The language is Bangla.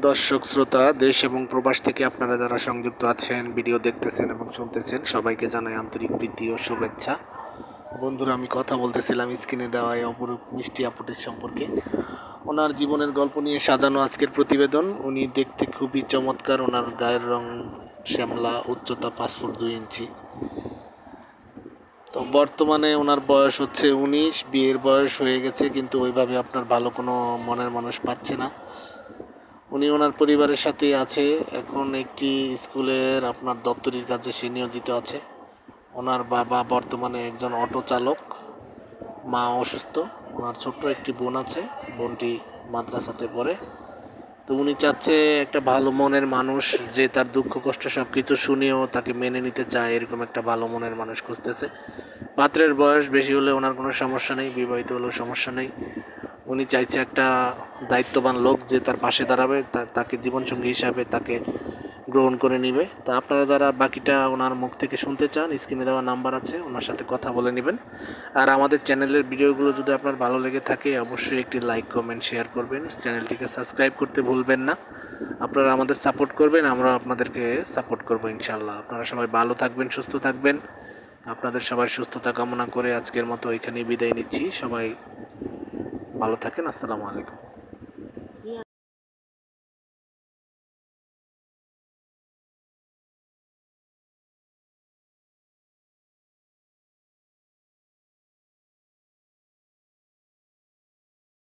দর্শক শ্রোতা, দেশ এবং প্রবাস থেকে আপনারা যারা সংযুক্ত আছেন, ভিডিও দেখতেছেন এবং শুনতেছেন, সবাইকে জানাই আন্তরিক প্রীতি ও শুভেচ্ছা। বন্ধুরা, আমি কথা বলতেছিলাম স্ক্রিনে দেওয়া এই অপরূপ মিষ্টি আপুটির সম্পর্কে। ওনার জীবনের গল্প নিয়ে সাজানো আজকের প্রতিবেদন। উনি দেখতে খুবই চমৎকার। ওনার গায়ের রং শ্যামলা, উচ্চতা 5 ফুট 2 ইঞ্চি। তো বর্তমানে ওনার বয়স হচ্ছে 19। বিয়ের বয়স হয়ে গেছে, কিন্তু ওইভাবে আপনার ভালো কোনো মনের মানুষ পাচ্ছে না। উনি ওনার পরিবারের সাথে আছে। এখন একটি স্কুলের আপনার দপ্তরির কাজে সে নিয়োজিত আছে। ওনার বাবা বর্তমানে একজন অটো চালক, মা অসুস্থ, ওনার ছোট্ট একটি বোন আছে, বোনটি মাদ্রাসাতে পড়ে। তো উনি চাচ্ছে একটা ভালো মনের মানুষ, যে তার দুঃখ কষ্ট সব কিছু শুনেও তাকে মেনে নিতে চায়, এরকম একটা ভালো মনের মানুষ খুঁজতেছে। পাত্রের বয়স বেশি হলে ওনার কোনো সমস্যা নেই, বিবাহিত হলেও সমস্যা নেই। উনি চাইছে একটা দায়িত্ববান লোক যে তার পাশে দাঁড়াবে, তাকে জীবনসঙ্গী হিসাবে তাকে গ্রহণ করে নিবে। তা আপনারা যারা বাকিটা ওনার মুখ থেকে শুনতে চান, স্ক্রিনে দেওয়া নাম্বার আছে, ওনার সাথে কথা বলে নেবেন। আর আমাদের চ্যানেলের ভিডিওগুলো যদি আপনার ভালো লেগে থাকে, অবশ্যই একটি লাইক, কমেন্ট, শেয়ার করবেন। চ্যানেলটিকে সাবস্ক্রাইব করতে ভুলবেন না। আপনারা আমাদের সাপোর্ট করবেন, আমরা আপনাদেরকে সাপোর্ট করবো ইনশাল্লাহ। আপনারা সবাই ভালো থাকবেন, সুস্থ থাকবেন। আপনাদের সবার সুস্থতা কামনা করে আজকের মতো এখানেই বিদায় নিচ্ছি। সবাই ভালো থাকেন। আসসালামু আলাইকুম।